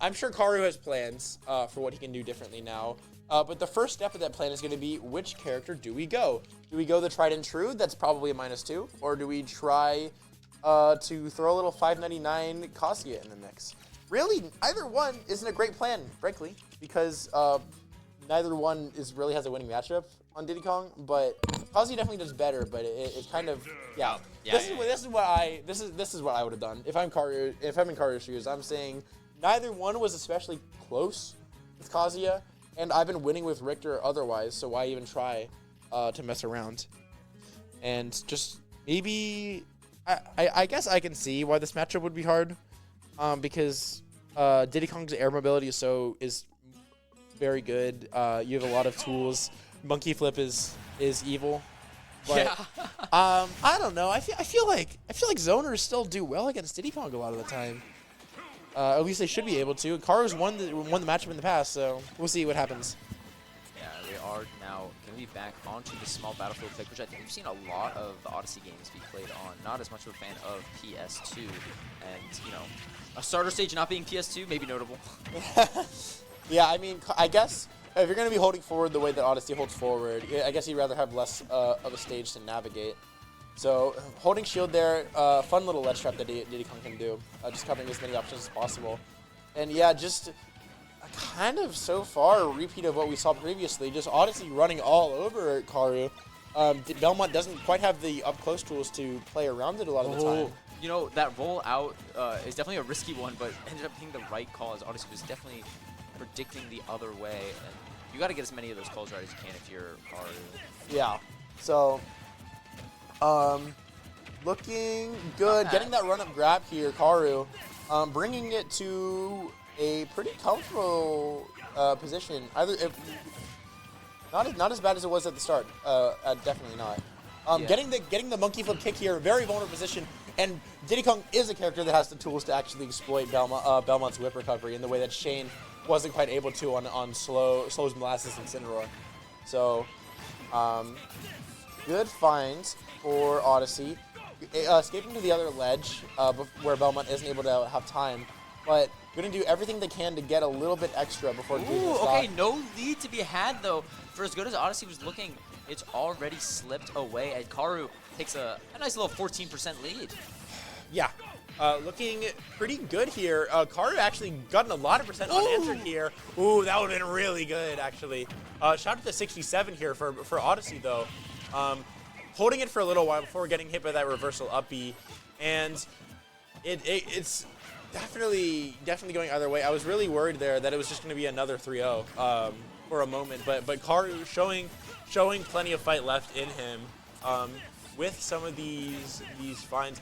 I'm sure Karu has plans for what he can do differently now. But the first step of that plan is going to be, which character do we go? Do we go the tried and true? That's probably a -2. Or do we try to throw a little 599 Kazuya in the mix? Really, either one isn't a great plan, frankly, because neither one really has a winning matchup on Diddy Kong. But Kazuya definitely does better. But it kind of This is what I would have done if I'm Karu. If I'm in Karu's shoes, I'm saying neither one was especially close with Kazuya, and I've been winning with Richter otherwise. So why even try to mess around? And just maybe I guess I can see why this matchup would be hard. Because Diddy Kong's air mobility is very good. You have a lot of tools. Monkey flip is evil. But, I don't know. I feel like zoners still do well against Diddy Kong a lot of the time. At least they should be able to. Karu's won the matchup in the past, so we'll see what happens. Yeah, we are now going to be back onto the small battlefield pick, which I think we've seen a lot of the AwDaSea games be played on. Not as much of a fan of PS2, and you know, a starter stage not being PS2 may be notable. Yeah, I mean, I guess if you're going to be holding forward the way that AwDaSea holds forward, I guess you'd rather have less of a stage to navigate. So holding shield there, fun little ledge trap that Diddy Kong can do, just covering as many options as possible. And yeah, just kind of so far a repeat of what we saw previously, just AwDaSea running all over Karu. Belmont doesn't quite have the up-close tools to play around it a lot of the time. You know, that roll out is definitely a risky one, but ended up being the right call as AwDaSea was definitely predicting the other way. And you got to get as many of those calls right as you can if you're Karu. Yeah, so looking good. Getting that run-up grab here, Karu, bringing it to a pretty comfortable position. Not as bad as it was at the start. Definitely not. Getting the monkey flip kick here, very vulnerable position, and Diddy Kong is a character that has the tools to actually exploit Belmont's whip recovery in the way that Shane wasn't quite able to on Slow's Molasses and Cineroar. So, good finds for AwDaSea. Escaping to the other ledge where Belmont isn't able to have time, but going to do everything they can to get a little bit extra before doing the stop. Okay, no lead to be had though. For as good as AwDaSea was looking, it's already slipped away, and Karu takes a nice little 14% lead. Yeah, looking pretty good here. Karu actually gotten a lot of percent unanswered here. Ooh, that would have been really good, actually. Shout out to 67 here for AwDaSea, though. Holding it for a little while before getting hit by that reversal up B. And it's definitely going either way. I was really worried there that it was just going to be another 3-0 for a moment. But Karu showing plenty of fight left in him. With some of these finds.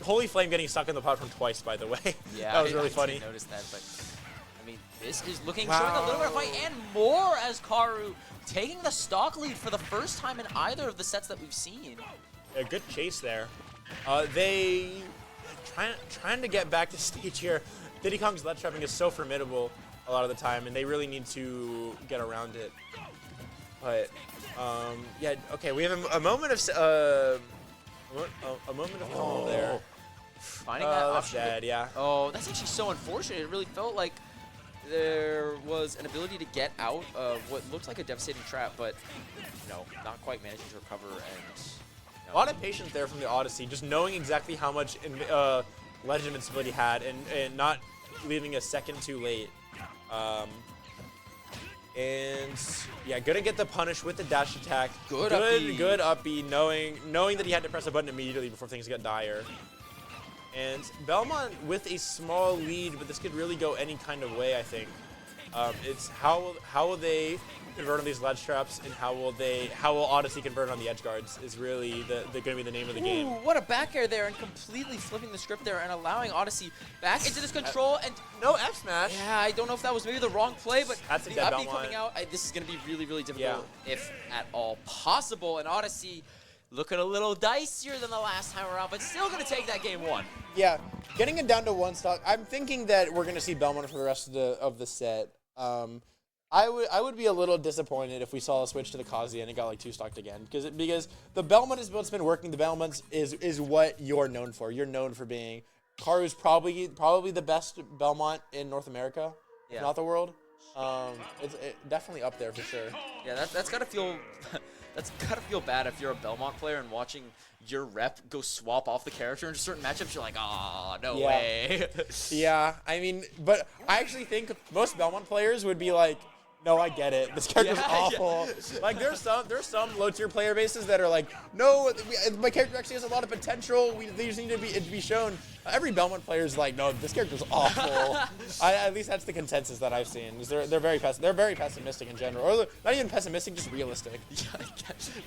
Holy Flame getting stuck in the platform twice, by the way. Yeah, that was really funny. I noticed that, but I mean, this is showing a little bit of fight and more as Karu taking the stock lead for the first time in either of the sets that we've seen. A good chase there. They trying to get back to stage here. Diddy Kong's ledge trapping is so formidable a lot of the time, and they really need to get around it. But yeah, okay, we have a moment of calm there. Finding that option. That's dead, yeah. Oh, that's actually so unfortunate. It really felt like there was an ability to get out of what looked like a devastating trap, but no, not quite managing to recover. And a lot of patience there from the AwDaSea, just knowing exactly how much ledge invincibility had and not leaving a second too late. And yeah, gonna get the punish with the dash attack. Good up B, knowing that he had to press a button immediately before things got dire. And Belmont with a small lead, but this could really go any kind of way, I think. It's how will they convert on these ledge traps, and how will AwDaSea convert on the edge guards is really gonna be the name of the game. What a back air there, and completely flipping the script there and allowing AwDaSea back into this control, and no F smash. Yeah, I don't know if that was maybe the wrong play, but that's the up B coming out, this is gonna be really, really difficult, if at all possible. And AwDaSea looking a little dicier than the last time around, but still gonna take that game one. Yeah, getting it down to one stock. I'm thinking that we're gonna see Belmont for the rest of the set. I would be a little disappointed if we saw a switch to the Kazuya and it got like 2-stocked again, because the Belmont is what's been working. The Belmont is what you're known for. You're known for being Karu's probably the best Belmont in North America, if not the world. It's definitely up there for sure. Yeah, that's gotta feel that's gotta feel bad if you're a Belmont player and watching your rep go swap off the character in certain matchups. You're like, oh, no way. Yeah, I mean, but I actually think most Belmont players would be like, no, I get it. This character's awful. Yeah. Like, there's some low-tier player bases that are like, no, my character actually has a lot of potential. They just need to be shown. Every Belmont player is like, no, this character's awful. At least that's the consensus that I've seen. They're very pessimistic in general, or not even pessimistic, just realistic. Yeah,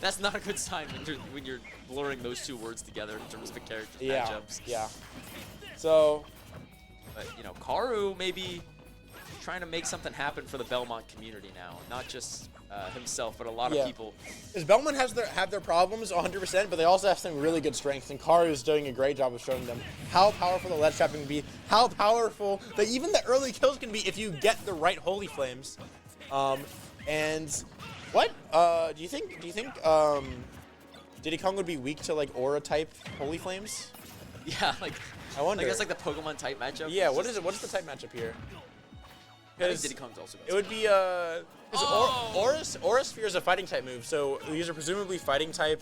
that's not a good sign when you're blurring those two words together in terms of a character's matchups. Yeah. So, but you know, Karu maybe trying to make something happen for the Belmont community now, not just himself, but a lot of people. Because Belmont have their problems 100%, but they also have some really good strengths, and Karu is doing a great job of showing them how powerful the ledge trapping can be, how powerful that even the early kills can be if you get the right Holy Flames. And what do you think Diddy Kong would be weak to like aura type Holy Flames? Yeah, like I wonder. Like that's like the Pokemon type matchup. Yeah, what is it? What is the type matchup here? I think Diddy Kong's also got it would be Aura Sphere is a fighting type move, so these are presumably fighting type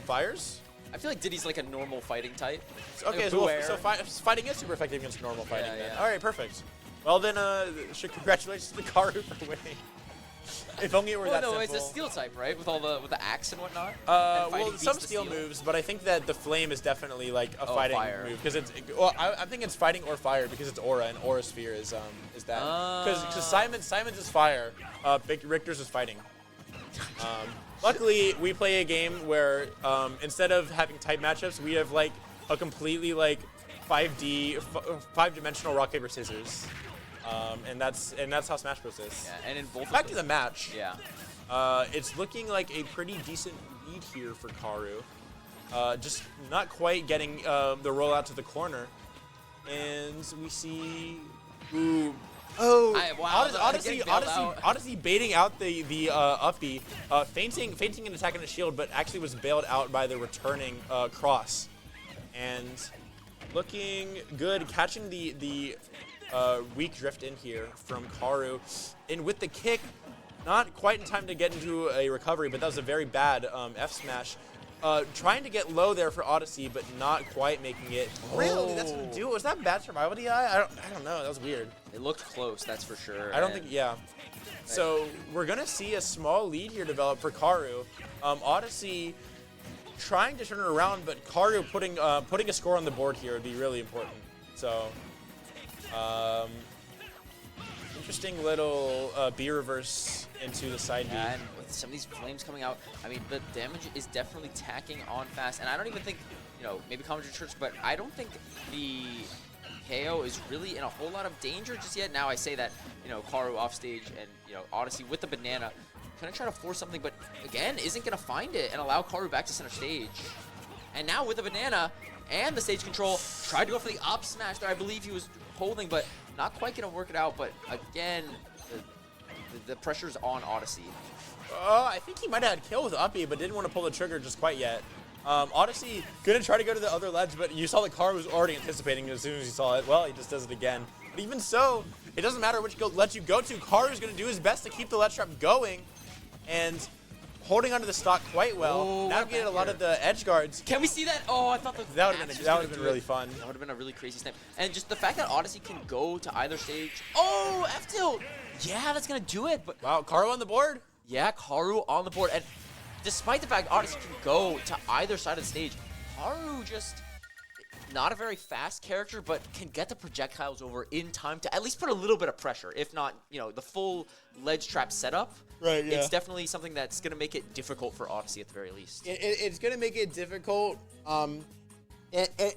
fires. I feel like Diddy's like a normal fighting type. Okay, like so fighting is super effective against normal fighting. Yeah. All right, perfect. Well then, congratulations to Karu for winning. If only it were that simple. It's a steel type, right? With the axe and whatnot. Well, some steel moves, but I think that the flame is definitely like a fighting move because I think it's fighting or fire because it's aura, and aura sphere is that because Simon's is fire, Richter's is fighting. Luckily, we play a game where instead of having type matchups, we have like a completely like 5-dimensional rock paper scissors. And that's how Smash Bros is. Yeah, and in both back to the match. Yeah. It's looking like a pretty decent lead here for Karu. Just not quite getting the rollout to the corner, and we see. Ooh. Oh, wow, AwDaSea baiting out the up B, feinting an attack on a shield, but actually was bailed out by the returning cross, and looking good, catching the weak drift in here from Karu, and with the kick, not quite in time to get into a recovery, but that was a very bad F smash. Trying to get low there for AwDaSea, but not quite making it. Really? That's what do? Was that bad survival DI? I don't know. That was weird. It looked close, that's for sure. I don't think, yeah. So we're gonna see a small lead here develop for Karu. AwDaSea trying to turn it around, but Karu putting a score on the board here would be really important. So, interesting little B reverse into the side B. And with some of these flames coming out, I mean, the damage is definitely tacking on fast. And I don't even think, you know, maybe Commentary Church, but I don't think the KO is really in a whole lot of danger just yet. Now I say that, you know, Karu off stage and, you know, AwDaSea with the banana, gonna try to force something, but again, isn't gonna find it and allow Karu back to center stage. And now with the banana and the stage control, tried to go for the up smash there. I believe he was holding, but not quite gonna work it out. But again, the pressure's on AwDaSea. I think he might have had kill with uppy, but didn't want to pull the trigger just quite yet. AwDaSea gonna try to go to the other ledge, but you saw that Karu was already anticipating it as soon as he saw it. Well, he just does it again. But even so, it doesn't matter which ledge you go to. Karu's gonna do his best to keep the ledge trap going, and holding onto the stock quite well. Navigated a lot of the edge guards. Can we see that? Oh, I thought that would have been really fun. That would have been a really crazy snap. And just the fact that AwDaSea can go to either stage. Oh, F tilt. Yeah, that's gonna do it. But wow, Karu on the board. Yeah, Karu on the board. And despite the fact AwDaSea can go to either side of the stage, Karu just not a very fast character, but can get the projectiles over in time to at least put a little bit of pressure, if not, you know, the full ledge trap setup. Right, yeah. It's definitely something that's going to make it difficult for AwDaSea at the very least. It's going to make it difficult. And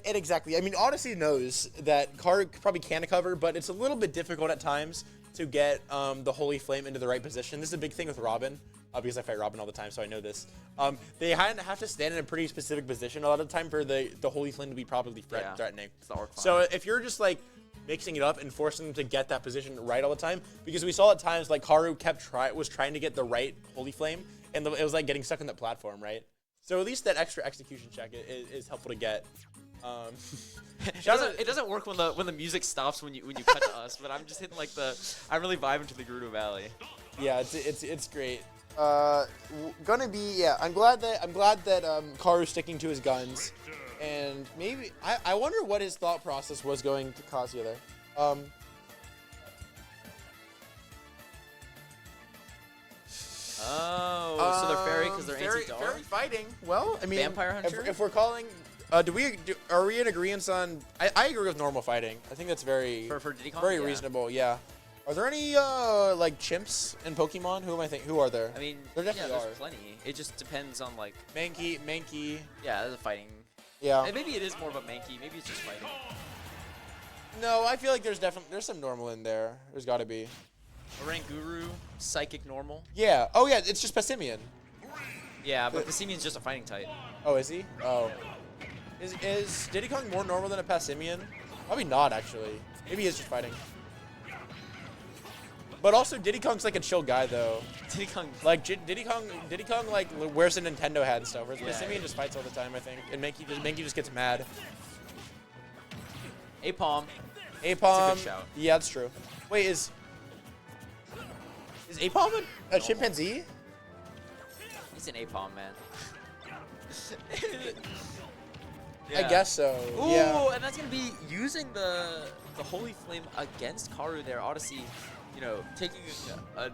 exactly. I mean, AwDaSea knows that Karu probably can cover, but it's a little bit difficult at times to get the Holy Flame into the right position. This is a big thing with Robin, because I fight Robin all the time, so I know this. They have to stand in a pretty specific position a lot of the time for the Holy Flame to be probably threatening. It's the arc so if you're just like mixing it up and forcing them to get that position right all the time, because we saw at times like Karu was trying to get the right Holy Flame, and it was like getting stuck on that platform, right? So at least that extra execution check is helpful to get. It doesn't work when the music stops when you cut to us, but I'm just hitting like I'm really vibing to the Gerudo Valley. Yeah, it's great. Gonna be I'm glad that Karu's sticking to his guns, and maybe I wonder what his thought process was going to Kazuya there. Oh, so they're fairy because they're anti-dark? Fairy fighting. Well, I mean, Vampire Hunter? If we're calling, are we in agreement on? I agree with normal fighting. I think that's very For Diddy Kong? very Yeah. reasonable. Yeah. Are there any like chimps in Pokemon? Who are there? I mean, there definitely there's are. plenty. It just depends on like. Mankey. Yeah, there's a fighting. Yeah. And maybe it is more of a Mankey. Maybe it's just fighting. No, I feel like there's some normal in there. There's got to be. Oranguru, Psychic Normal. Yeah. Oh yeah, it's just Passimian. Yeah, but Passimian's just a fighting type. Oh, is he? Oh. Is Diddy Kong more normal than a Passimian? Probably not, actually. Maybe he is just fighting. But also, Diddy Kong's like a chill guy, though. Diddy Kong. Like Diddy Kong like wears a Nintendo hat and stuff. Whereas Yeah, Passimian just fights all the time, I think, and Mankey just gets mad. Apom. Apom. That's a good shout. Yeah, that's true. Wait, is Apom a chimpanzee? He's an Apom, man. I guess so. Ooh, Yeah. and that's gonna be using the Holy Flame against Karu there. AwDaSea, taking a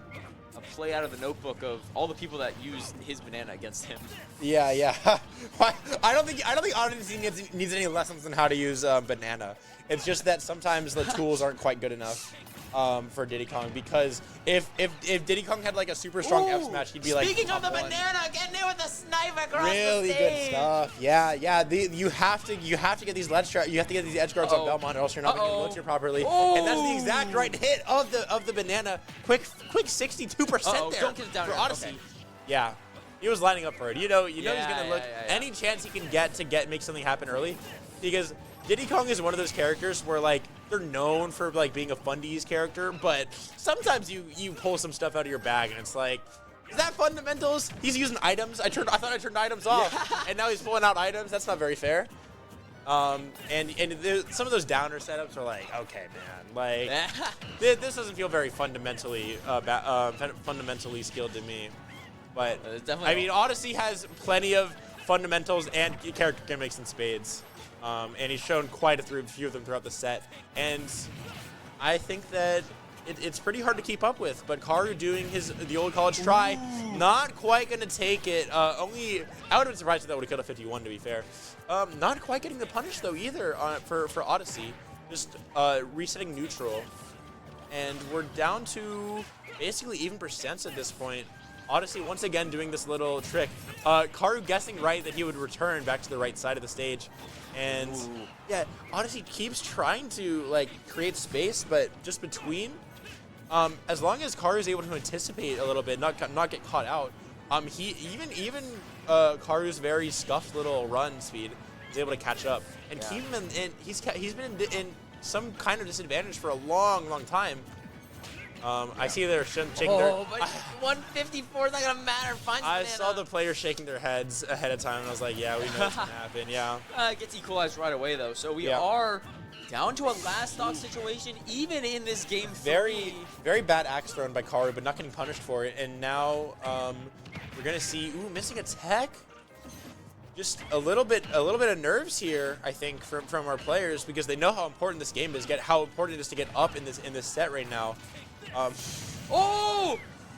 play out of the notebook of all the people that used his banana against him. Yeah. I don't think AwDaSea needs any lessons on how to use banana. It's just that sometimes the tools aren't quite good enough for Diddy Kong, because if Diddy Kong had like a super strong F smash, he'd be like. Speaking of the top one. banana, getting in with the sniper across Really the good stage. stuff. Yeah. You have to get these you have to get these edge guards on Belmont, or else you're not going to launch it properly. And that's the exact right hit of the banana. Quick 62% there Don't get it down for here. AwDaSea. Okay. Yeah. He was lining up for it. He's gonna look yeah. any chance he can get to make something happen early, because Diddy Kong is one of those characters where like they're known for like being a fundies character, but sometimes you pull some stuff out of your bag and it's like, is that fundamentals? He's using items. I thought I turned items off, and now he's pulling out items. That's not very fair. And some of those downer setups are like, okay, man, like this doesn't feel very fundamentally skilled to me. But I mean, AwDaSea has plenty of fundamentals and character gimmicks in spades, and he's shown quite a few of them throughout the set. And I think that it's pretty hard to keep up with. But Karu doing the old college try, not quite going to take it. I would have been surprised if that would have killed a 51, to be fair. Not quite getting the punish though either for AwDaSea. Just resetting neutral, and we're down to basically even percents at this point. AwDaSea once again doing this little trick. Karu guessing right that he would return back to the right side of the stage. And yeah, AwDaSea keeps trying to like create space, but just between. As long as Karu is able to anticipate a little bit, not get caught out. He even Karu's very scuffed little run speed is able to catch up and keep him in. He's been in some kind of disadvantage for a long time. I see they're shaking their. But 154 is not gonna matter. I saw the players shaking their heads ahead of time, and I was like, yeah, we know what's gonna happen. Yeah. It gets equalized right away though, so we are down to a last stock situation, even in this game. Very bad axe thrown by Karu, but not getting punished for it. And now we're gonna see missing a tech. Just a little bit of nerves here, I think, from our players, because they know how important this game is. How important it is to get up in this set right now.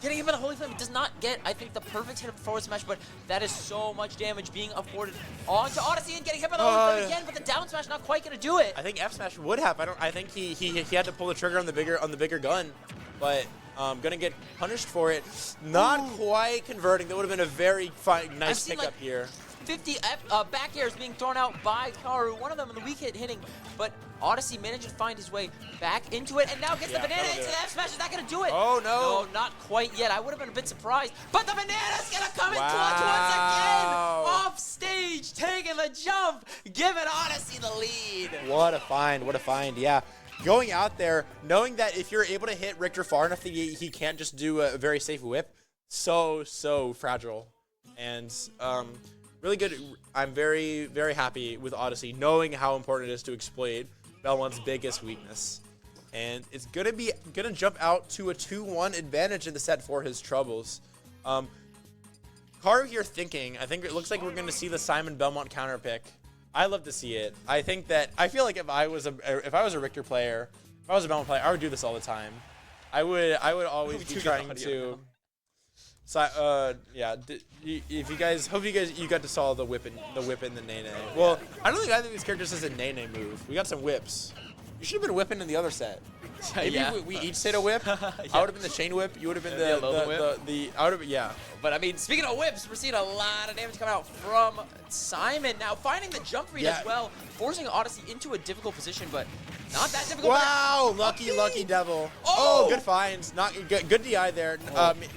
Getting hit by the Holy Flame does not get, I think, the perfect hit of forward smash, but that is so much damage being afforded onto AwDaSea, and getting hit by the Holy Flame again, but the down smash not quite gonna do it. I think F smash would have. I think he had to pull the trigger on the bigger gun, but gonna get punished for it. Not quite converting. That would have been a very nice pickup here. 50 back airs being thrown out by Karu, one of them in the weak hit hitting, but AwDaSea managed to find his way back into it, and now gets the banana into the F smash. Is that gonna do it? Oh no! No, not quite yet. I would have been a bit surprised, but the banana's gonna come in clutch once again, off stage, taking the jump, giving AwDaSea the lead. What a find! Yeah. Going out there, knowing that if you're able to hit Richter far enough that he can't just do a very safe whip, so fragile. And really good. I'm very, very happy with AwDaSea, knowing how important it is to exploit Belmont's biggest weakness. And it's gonna jump out to a 2-1 advantage in the set for his troubles. Karu here thinking, I think it looks like we're gonna see the Simon Belmont counter pick. I love to see it. I feel like if I was a Richter player, if I was a Belmont player, I would do this all the time. I would always be trying to. So yeah, if you guys, hope you got to saw the whip in the nay. Well, I don't think either of these characters has a nay move. We got some whips. You should have been whipping in the other set. Maybe if we each hit a whip. Yeah. I would have been the chain whip. You would have been the I would have been, yeah. But I mean, speaking of whips, we're seeing a lot of damage coming out from Simon. Now finding the jump read as well, forcing AwDaSea into a difficult position, but not that difficult. Wow, lucky devil. Oh, good finds. Not good DI there.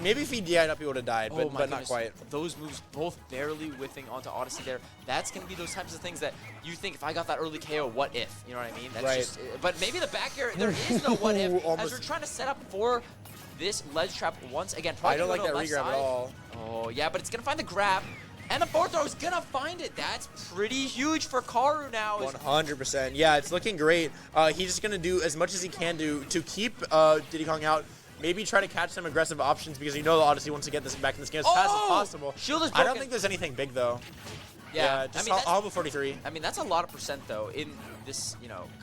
Maybe if he DI'd up, he would have died, but not quite. Those moves both barely whiffing onto AwDaSea there. That's going to be those types of things that you think, if I got that early KO, what if? You know what I mean? That's just, but maybe the back air, there is no what if, as we're trying to set up for this ledge trap once again. I don't like that regrab at all. Oh, yeah, but it's going to find the grab. And the forward throw is going to find it. That's pretty huge for Karu now. 100%. Yeah, it's looking great. He's just going to do as much as he can to keep Diddy Kong out. Maybe try to catch some aggressive options because you know the AwDaSea wants to get this back in this game as fast as possible. Shield is broken. I don't think there's anything big, though. Yeah, just all but 43. I mean, that's a lot of percent, though, in this,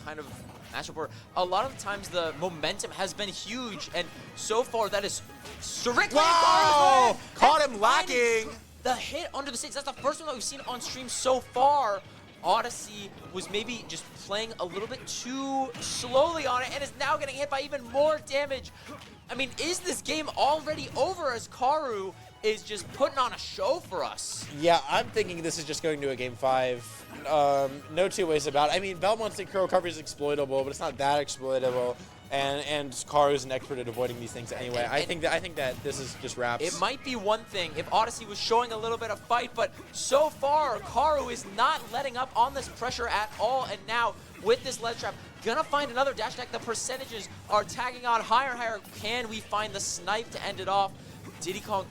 kind of matchup where a lot of the times the momentum has been huge, and so far that is strictly wow! Caught him lacking. The hit under the stage, that's the first one that we've seen on stream so far. AwDaSea was maybe just playing a little bit too slowly on it and is now getting hit by even more damage. I mean, is this game already over as Karu is just putting on a show for us? Yeah, I'm thinking this is just going to a game 5. No two ways about it. I mean, Belmont's synchro recovery is exploitable, but it's not that exploitable. And Karu's an expert at avoiding these things anyway. I think that this is just wraps. It might be one thing if AwDaSea was showing a little bit of fight, but so far Karu is not letting up on this pressure at all. And now with this ledge trap, gonna find another dash attack. The percentages are tagging on higher and higher. Can we find the snipe to end it off? Diddy Kong,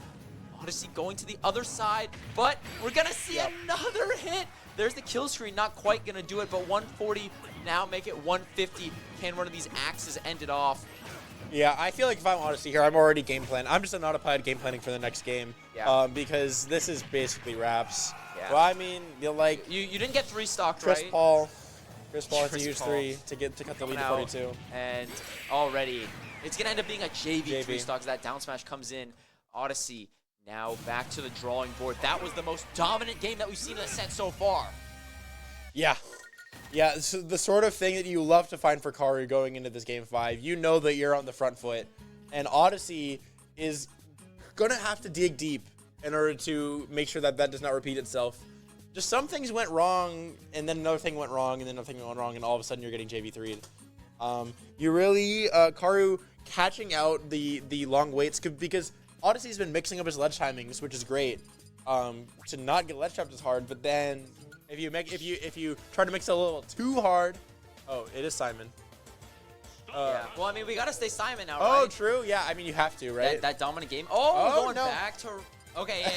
AwDaSea going to the other side, but we're gonna see another hit. There's the kill screen, not quite gonna do it, but 140 now make it 150. Can one of these axes end it off? Yeah, I feel like if I'm AwDaSea here, I'm already game planning. I'm just an autopilot game planning for the next game. Yeah. Because this is basically wraps. Yeah. Well, I mean, like you didn't get 3 stocked, Chris right? Paul has to use 3 to cut the lead to 42. And already it's gonna end up being a JV 3 stock as that down smash comes in. AwDaSea now back to the drawing board. That was the most dominant game that we've seen in the set so far. Yeah. Yeah, so the sort of thing that you love to find for Karu going into this game 5. You know that you're on the front foot, and AwDaSea is gonna have to dig deep in order to make sure that does not repeat itself. Just some things went wrong, and then another thing went wrong, and then another thing went wrong, and all of a sudden you're getting JV3'd. You really, Karu catching out the long waits because AwDaSea's been mixing up his ledge timings, which is great. To not get ledge trapped is hard, but then if you try to mix it a little too hard, oh, it is Simon. Yeah. Well, I mean, we gotta stay Simon now, right? Oh, true. Yeah. I mean, you have to, right? That dominant game. Oh, we're going back to. Okay.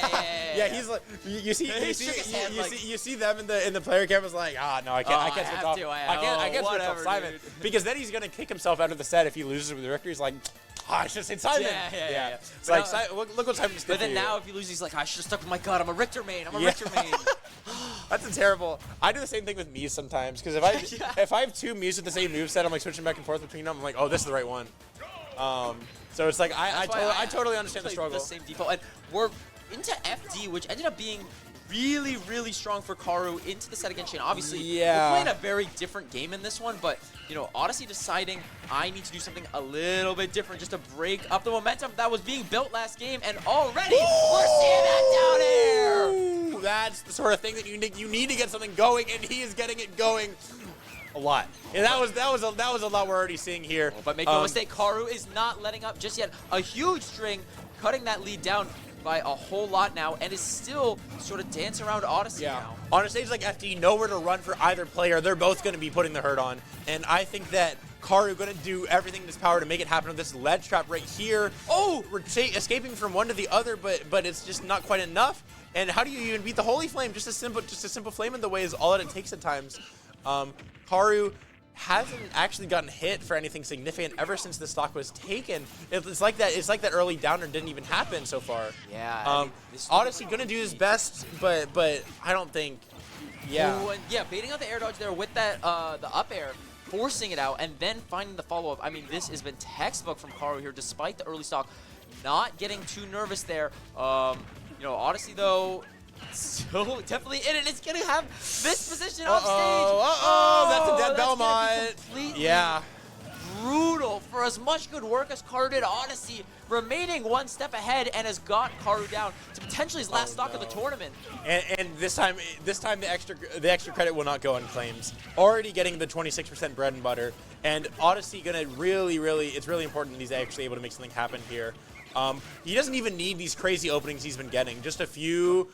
Yeah. He's like, you see them in the player cameras like, no, I can't switch off. I can't switch off Simon because then he's gonna kick himself out of the set if he loses with the Richter. He's like, I should have said Simon. Yeah. It's like, look what Simon just did. But then now, if you lose, he's like, I should have stuck with my gut. I'm a Richter main. Richter main. That's a terrible. I do the same thing with Mies sometimes because if I have 2 Mies with the same moveset, I'm like switching back and forth between them. I'm like, oh, this is the right one. So it's like I totally understand the struggle. The same default, and we're into FD, which ended up being really, really strong for Karu into the set against Shane. Obviously, we're playing a very different game in this one, but AwDaSea deciding I need to do something a little bit different just to break up the momentum that was being built last game, and already we're seeing that down air. That's the sort of thing that you need to get something going, and he is getting it going. A lot. Yeah, that was a lot we're already seeing here. But make no mistake, Karu is not letting up just yet. A huge string, cutting that lead down by a whole lot now, and is still sort of dancing around AwDaSea now. On a stage like FD, nowhere to run for either player. They're both going to be putting the hurt on, and I think that Karu gonna do everything in his power to make it happen with this ledge trap right here. Oh, we're escaping from one to the other, but it's just not quite enough. And how do you even beat the Holy Flame? Just a simple flame in the way is all that it takes at times. Karu hasn't actually gotten hit for anything significant ever since the stock was taken. It's like that. It's like that early downer didn't even happen so far. Yeah. I mean, AwDaSea gonna do his best, but I don't think. Yeah. Ooh, and yeah, baiting out the air dodge there with that the up air, forcing it out, and then finding the follow up. I mean, this has been textbook from Karu here, despite the early stock, not getting too nervous there. You know, AwDaSea though. So definitely in it. It's gonna have this position off stage. That's a dead Belmont. Yeah. Brutal for as much good work as Karu did. AwDaSea remaining one step ahead and has got Karu down to potentially his last stock of the tournament. And this time the extra credit will not go unclaimed. Already getting the 26% bread and butter, and AwDaSea gonna it's really important that he's actually able to make something happen here. He doesn't even need these crazy openings he's been getting. Just a few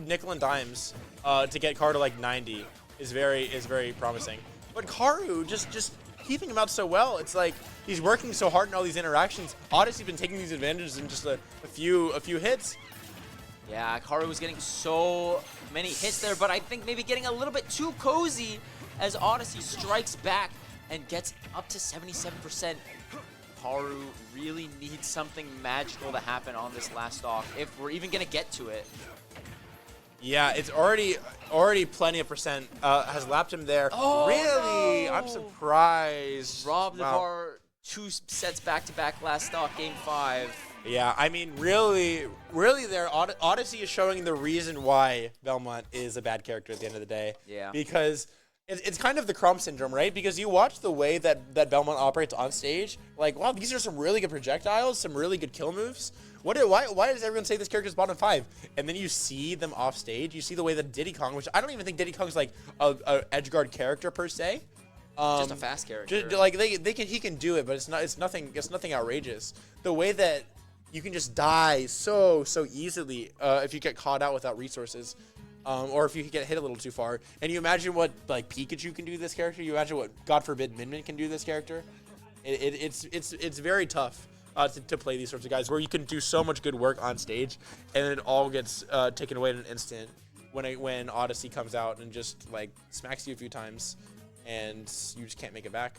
nickel and dimes to get Karu to like 90 is very promising. But Karu just keeping him out so well. It's like he's working so hard in all these interactions. AwDaSea's been taking these advantages in just a few hits. Yeah, Karu was getting so many hits there, but I think maybe getting a little bit too cozy as AwDaSea strikes back and gets up to 77%. Karu really needs something magical to happen on this last stock if we're even gonna get to it. Yeah, it's already plenty of percent. Has lapped him there. Oh, really? no. I'm surprised. Robbed the bar 2 sets back-to-back last stock, game 5. Yeah, I mean, really there, AwDaSea is showing the reason why Belmont is a bad character at the end of the day. Yeah. Because it's kind of the Crumb syndrome, right? Because you watch the way that Belmont operates on stage, like, wow, these are some really good projectiles, some really good kill moves. Why does everyone say this character's bottom 5? And then you see them off stage, you see the way that Diddy Kong, which I don't even think Diddy Kong's like a edgeguard character per se. Just a fast character. Like he can do it, but it's nothing outrageous. The way that you can just die so easily if you get caught out without resources. Or if you get hit a little too far. And you imagine what like Pikachu can do to this character. You imagine what, God forbid, Min Min can do to this character. It's very tough to play these sorts of guys where you can do so much good work on stage and it all gets taken away in an instant when AwDaSea comes out and just like smacks you a few times and you just can't make it back.